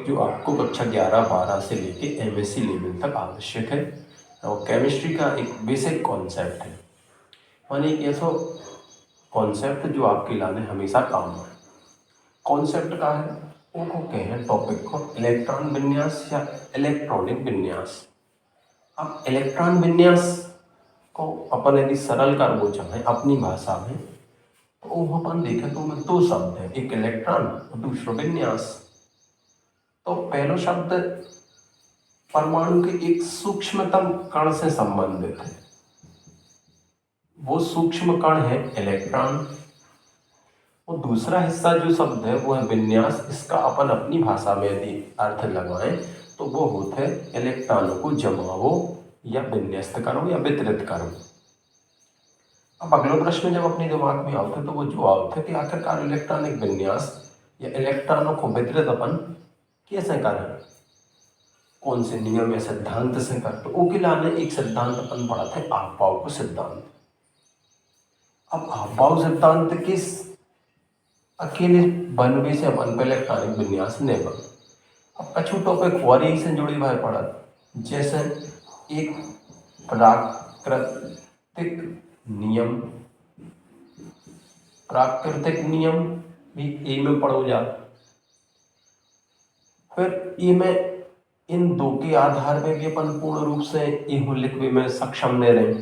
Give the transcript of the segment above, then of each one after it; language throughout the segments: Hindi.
जो आपको कक्षा 11-12 से लेके एमएससी लेवल तक आवश्यक है और केमिस्ट्री का एक बेसिक कॉन्सेप्ट है, माने एक ऐसा कॉन्सेप्ट जो आपके लाने हमेशा काम है। कॉन्सेप्ट का है वो को कहे टॉपिक को इलेक्ट्रॉन विन्यास या इलेक्ट्रॉनिक विन्यास। अब इलेक्ट्रॉन विन्यास को अपन यदि सरल कर वो चाहें अपनी भाषा में तो वो अपन देखें तो में दो शब्द हैं, एक इलेक्ट्रॉन और दूसरा विन्यास। तो पहला शब्द परमाणु के एक सूक्ष्मतम कण से संबंधित है, वो सूक्ष्म कण है इलेक्ट्रॉन। और दूसरा हिस्सा जो शब्द है वो है विन्यास। इसका अपन अपनी भाषा में यदि अर्थ लगाएं तो वो होता है इलेक्ट्रॉनों को जमावो या विन्यस्त करो या वितरित करो। अब अगला प्रश्न जब अपने दिमाग में आता है तो वो जवाब था कि आखिरकार इलेक्ट्रॉनिक विन्यास या इलेक्ट्रॉनों को वितरित अपन कैसे करें, कौन से नियम या सिद्धांत से कर। तो उसके लाने एक सिद्धांत अपन पढ़ा था आफ-बाव सिद्धांत। अब आफ-बाव सिद्धांत किस अकेले बनवे से अपन पे इलेक्ट्रॉनिक विन्यास नहीं बन। अब कछु टॉपिक और यही से जुड़ी हुई पढ़ा, जैसे एक प्राकृतिक नियम, प्राकृतिक नियम भी ए में पढ़ो जा। फिर ए में इन दो के आधार में भी अपन पूर्ण रूप से ये लिखने में सक्षम नहीं रहे।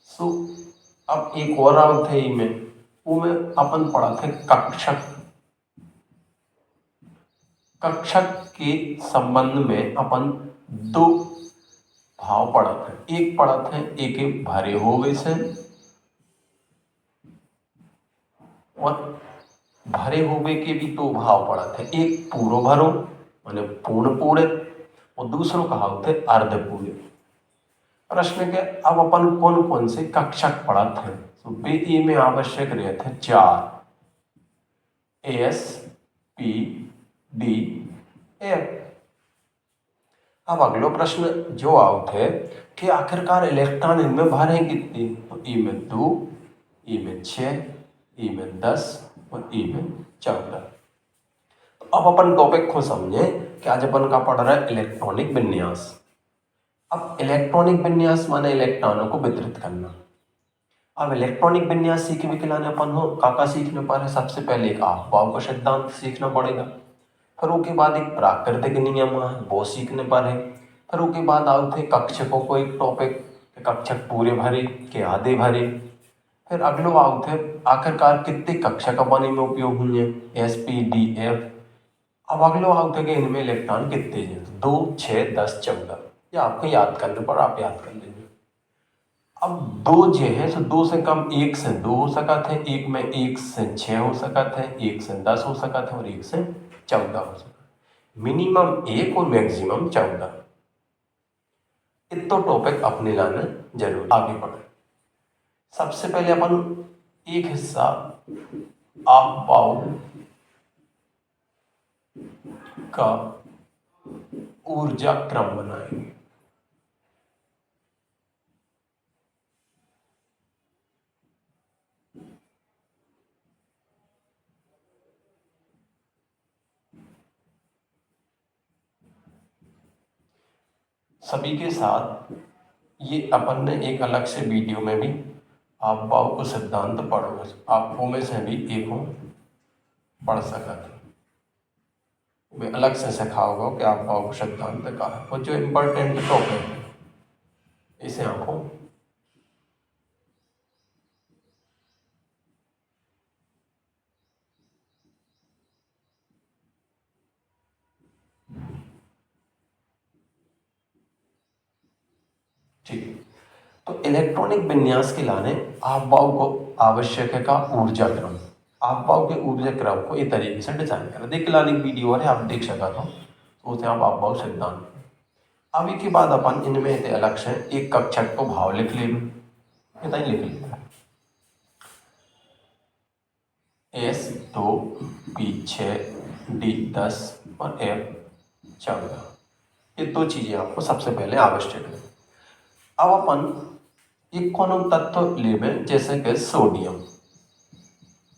सो अब एक और आउट है ई में, वो में अपन पढ़ा थे कक्षक। कक्षक के संबंध में अपन दो भाव पढ़ा थे, एक पढ़ा थे एक भरे होवे से और भरे हुए के भी दो भाव पढ़ा थे, एक पूरो भरो माने पूर्ण पूरे और दूसरों कहा होते अर्ध पूरे। प्रश्न के अब अपन कौन कौन से कक्षक पढ़ा थे तो बे में आवश्यक रहे थे 4 एस पी डी एफ। अब अगला प्रश्न जो आउट है कि आखिरकार इलेक्ट्रॉन इनमें भरे कितने, तो ई में 2, ई में 6, ई में 10 और ई में 14। अब अपन टॉपिक को समझे कि आज अपन का पढ़ रहा है इलेक्ट्रॉनिक विन्यास। अब इलेक्ट्रॉनिक विन्यास माने इलेक्ट्रॉनों को वितरित करना। अब इलेक्ट्रॉनिक विन्यास सीखने के लिए अपन हो काका सीखने पर सबसे पहले एक आफ-बाव का सिद्धांत सीखना पड़ेगा, फिर उसके बाद एक प्राकृतिक नियम है वो सीखने पर है, फिर उसके बाद आउट है कक्षकों को एक टॉपिक, कक्षक पूरे भरे के आधे भरे, फिर अगलो आउट है आखिरकार कितने कक्षक बने में उपयोग हुए एस पी डी एफ। अब अगलो आउट है कि इनमें इलेक्ट्रॉन कितने हैं 2, 6, 10, 14। ये आपको याद करने पर आप याद कर लीजिए। अब 2 जो है तो 2 से कम 1 से 2 हो सका थे, एक में 1 से 6 हो सका थे, 1 से 10 हो सका था और 1 से 14 हो सका। मिनिमम 1 और मैक्सिमम 14। इतना टॉपिक अपने लाने जरूर आगे बढ़े। सबसे पहले अपन एक हिस्सा आफ-बाव का ऊर्जा क्रम बनाएंगे। सभी के साथ ये अपन ने एक अलग से वीडियो में भी आफ-बाव को सिद्धांत पढ़ो, आपको में से भी एक हो पढ़ सका था, वे अलग से सिखाओगा कि आफ-बाव को सिद्धांत का है और जो इम्पोर्टेंट टॉपिक है इसे आपको ठीक। तो इलेक्ट्रॉनिक विन्यास के लाने आफ-बाव को आवश्यक है का ऊर्जा क्रम, आफ-बाव के ऊर्जा क्रम को इस तरीके से डिजाइन करें। देख लाने वीडियो है आप देख सका तो उसे आप आफ-बाव सिद्धांत। अब इसके बाद अपन इनमें से अलग से एक कक्षक को भाव लिख ले, इतना ही लिख लेते एस 2, पी 6, डी 10 और एफ 14। ये दो चीजें आपको सबसे पहले आवश्यक है। अब अपन एक कोनो तत्व लेवे जैसे कि सोडियम।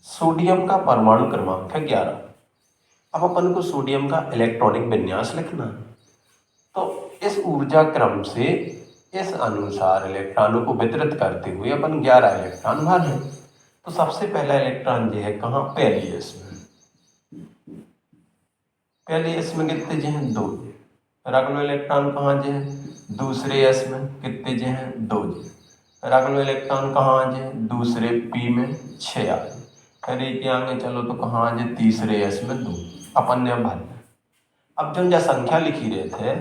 सोडियम का परमाणु क्रमांक है 11। अब अपन को सोडियम का इलेक्ट्रॉनिक विन्यास लिखना, तो इस ऊर्जा क्रम से इस अनुसार इलेक्ट्रॉनों को वितरित करते हुए अपन 11 इलेक्ट्रॉन भरे। तो सबसे पहला इलेक्ट्रॉन जो है कहाँ, पहली एस में। पहले एस में कितने जो हैं, 2। फिर अगला इलेक्ट्रॉन कहाँ जो है, दूसरे एस में कितने जो हैं, 2 जी। फिर अगला इलेक्ट्रॉन कहाँ जो है, दूसरे पी में 6 आ गए। फिर एक आगे चलो तो कहाँ जो, तीसरे एस में 2। अपन ने भर। अब जो संख्या लिखी रहे थे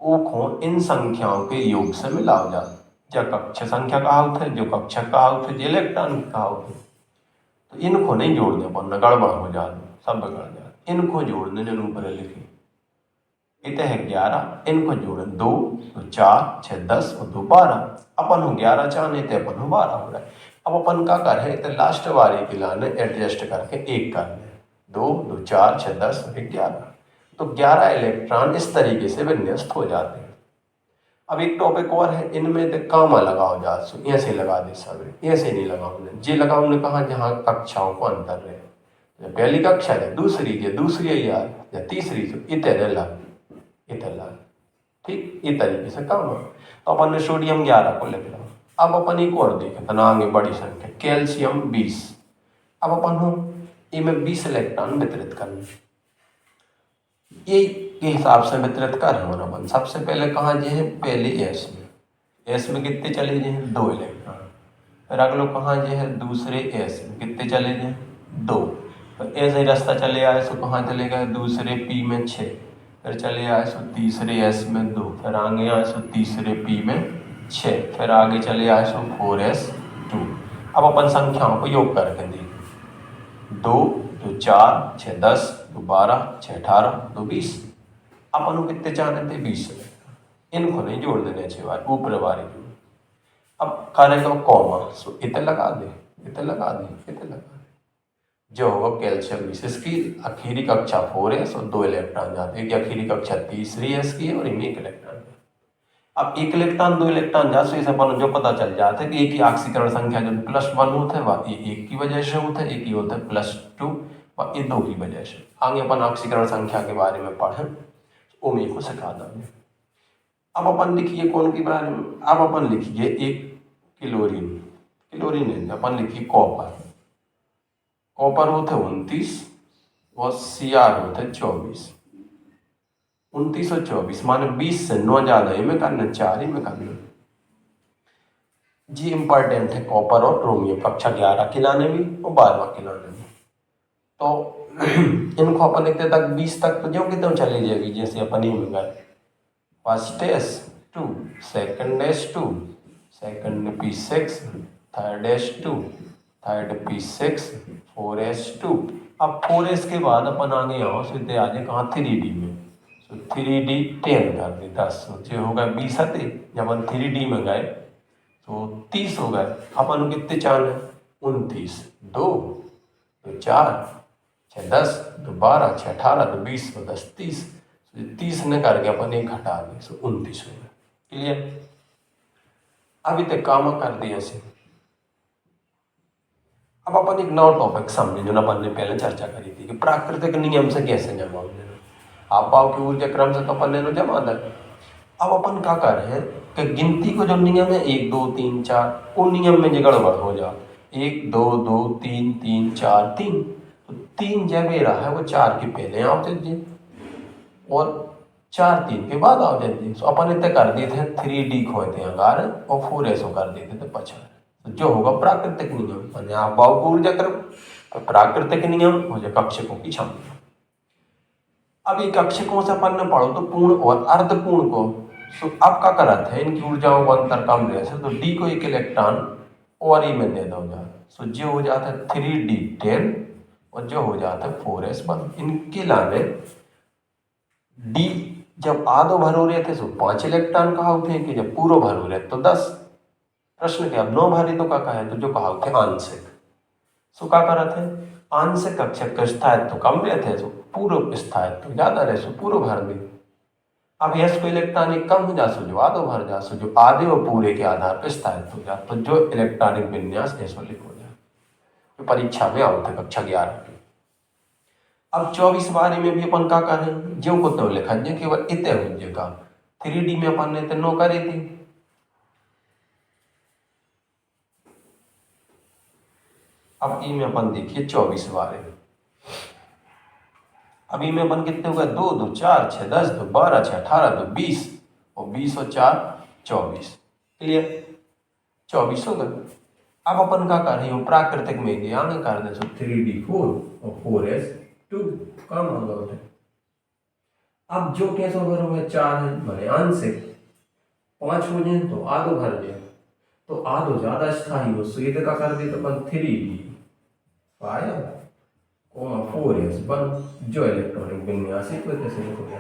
वो खो इन संख्याओं के योग से मिलाओ जा, जो कक्ष संख्या का आउट है, जो कक्षक का आउट है, जो इलेक्ट्रॉन का आउट है। तो इनको नहीं जोड़ने पर गड़बड़ हो जाए, सब बिगड़ जाए। इनको जोड़ने जो ऊपर लिखे इत है 11, इनको जोड़े 2 तो 4 6 10 और 2 12। अपन हो 11 चाहने थे, अपन हो 12 हो रहा है। अब अपन का कर है तो लास्ट बारी के लाने एडजस्ट करके 1 कर ले, 2 2 4 6 10 और 11। तो 11 इलेक्ट्रॉन इस तरीके से विन्यस्त हो जाते हैं। अब एक टॉपिक और है, इनमें तो कामा लगाओ जा, ऐसे लगा दे सब, ऐसे नहीं लगाओ जी लगाओ ने कहा जहाँ कक्षाओं को अंतर रहे, पहली कक्षा है, दूसरी है, दूसरी यार या तीसरी इतने लग, ठीक, ये तरीके से काम है। तो अपन ने सोडियम 11 को लिख रहा। अब अपन एक और देखे तना आगे बड़ी संख्या, कैल्शियम 20। अब अपन हो इनमें 20 इलेक्ट्रॉन वितरित करने, ये के हिसाब से वितरित कर रहे हो अपन। सबसे पहले कहाँ जे है, पहले एस में। एस में कितने चले जे हैं, 2 इलेक्ट्रॉन। फिर अगलो कहाँ जे है, दूसरे एस में कितने चले जे, 2। तो ऐसे ही रास्ता चले आए सो कहाँ चले गए, दूसरे पी में 6। फिर चले आए सो तीसरे एस में 2। फिर आगे आए सो तीसरे पी में 6। फिर आगे चले आए सो 4s2। अब अपन संख्याओं को योग करके देखें, 2 2 4 6 10 2 12 6 18 2 20। अपन कितने चाहते थे, 20। इनको नहीं जोड़ देने अच्छे बार, ऊपर बारी जोड़। अब करेगा कॉमा, सो इतने लगा दे, इतने लगा दे, इतने लगा दे, जो होगा कैल्शियम 20। इसकी आखिरी कक्षा 4s और 2 इलेक्ट्रॉन जाते हैं, आखिरी कक्षा तीसरी एस की है और इनमें 1 इलेक्ट्रॉन। अब 1 इलेक्ट्रॉन 2 इलेक्ट्रॉन जा, इसे अपन जो पता चल जाता है कि एक ही ऑक्सीकरण संख्या जो +1 होता है वह 1 की वजह से होता है, एक ही होता है +2 व ये 2 की वजह से। आगे अपन ऑक्सीकरण संख्या के बारे में पढ़ें, ओमे को सिखा देंगे। अब अपन लिखिए कौन के बारे में, अब अपन लिखिए एक क्लोरीन, क्लोरीन है अपन लिखिए कॉपर। कॉपर होते 29 और Cr होते 24। 29 और 24 माने 20 से 9 ज्यादा ही में करना, 4 ही में करना जी। इंपॉर्टेंट है कॉपर और क्रोमियम, कक्षा 11 के लाने भी और 12वां के लाने भी। तो इनको अपन लिखते तक 20 तक तो जो कितने चले जाएगी, जैसे अपन ही में गए first S2, second S2, second P6, third S2, third P6, 4s2। अब 4s के बाद अपन आगे आओ सीधे आ जाए कहाँ, 3d में। तो 3d 10 कर दे 10, जो होगा 20 आते। जब अपन 3d में गए तो 30 हो गए। अपन कितने चाल है, 29, 2 तो 4 6 10 तो 12 6 18 तो 20 तो 10 30। 30 ने करके अपन एक घटा दें, 29 हो गए। क्लियर। अभी तक काम कर दिया से। अब अपन एक नया टॉपिक समझे जो अपन ने पहले चर्चा करी थी कि प्राकृतिक नियम से कैसे जमा लेना। आप पाओ की ऊर्जा क्रम से तो अपन ने जमा दे। अब अपन क्या कर रहे हैं कि गिनती को जो नियम है 1 2 3 4, वो नियम में जो गड़बड़ हो जा, 1 2 2 3 3 4 3, तो 3 जब ये रहा है वो 4 के पहले आओ जाइए और 4 3 के बाद आओ जाइए। तो अपन इतने कर दिए थे 3d खोते हैं अगार और 4s कर देते थे पछाड़। तो जो होगा प्राकृतिक नियम, मैंने आप बाव को ऊर्जा क्रम प्राकृतिक नियम हो जाए कक्षकों की क्षमता। अब ये कक्षकों से अपन ने पढ़ो तो पूर्ण और अर्धपूर्ण को, तो अब क्या करा था इनकी ऊर्जाओं का अंतर कम रहे से, तो d को 1 इलेक्ट्रॉन और ई में दे दो जा, सो जो हो जाता है 3d 10 और जो हो जाता है 4s1। इनके लाने d जब आधो भरो रहे थे तो 5 इलेक्ट्रॉन कहा उठे कि जब पूरा भरो रहे तो 10। प्रश्न के अब 9 भारी तो क्या है, तो जो कहा थे आंशिक, सो क्या करा थे आंशिक कक्षक का स्थायित्व तो कम रहे थे, सो पूर्व स्थायित्व तो ज्यादा रहे, सो पूरा भर दे। अब यस को इलेक्ट्रॉनिक कम हो जा, सो जो आधो भर जा, सो जो आधे और पूरे के आधार पर स्थायित्व हो जा, तो जो इलेक्ट्रॉनिक विन्यास ऐसोलिक हो जाए। तो परीक्षा में आओ थे कक्षा 11 की। अब 24 बारे में भी अपन का करें जो को तो लिखा जे केवल इतने हो जाएगा 3D में अपन ने तो नो करे थी। अब ई में अपन देखिए 24 बारे में, अभी में अपन कितने हो गए 2 2 4 6 10 2 12 6 18 2 20 और 20 और 4 24। क्लियर 24 हो गए। अब अपन का कर रहे हो प्राकृतिक में गए आगे कर दे सो 3D4 और 4s2 काम होगा उठे। अब जो कैसे बराबर 4 है माने आंशिक 5 हो जाए तो आधो भर जाए तो आधो ज्यादा स्थायी हो सीधे का कर दे तो अपन 3D5 4s बन जो इलेक्ट्रॉनिक विन्यास है कोई कैसे हो गया।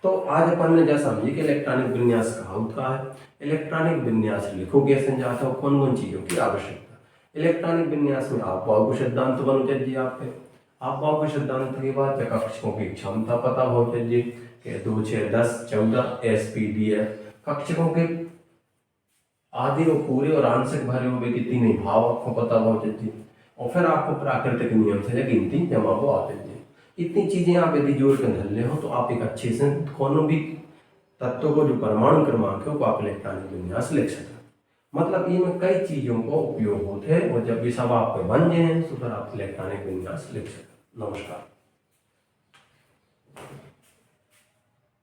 तो आज अपन ने जैसा समझी कि इलेक्ट्रॉनिक विन्यास कहाँ होता है, इलेक्ट्रॉनिक विन्यास लिखो कैसे जाता है कौन कौन चीजों की आवश्यकता। इलेक्ट्रॉनिक विन्यास में आप बाहु सिद्धांत बनो चाहिए आपके, आप बाहु सिद्धांत के बाद कक्षकों की क्षमता पता हो चाहिए कि 2 6 10 14 SPDF कक्षकों के आधे और पूरे और आंशिक भरे हुए कितनी नहीं भाव आपको पता हो चाहिए और फिर आपको प्राकृतिक नियम से गिनती जमा हो आ चाहिए। इतनी चीजें आप यदि जोड़ कर धर ले हो तो आप एक अच्छे से कोनो भी तत्व को जो परमाणु क्रमांक है वो आप इलेक्ट्रॉनिक विन्यास लिख सकते। मतलब इनमें कई चीजों का उपयोग होते हैं और जब ये सब आप बन जाए तो फिर आप इलेक्ट्रॉनिक विन्यास लिख सकते। नमस्कार।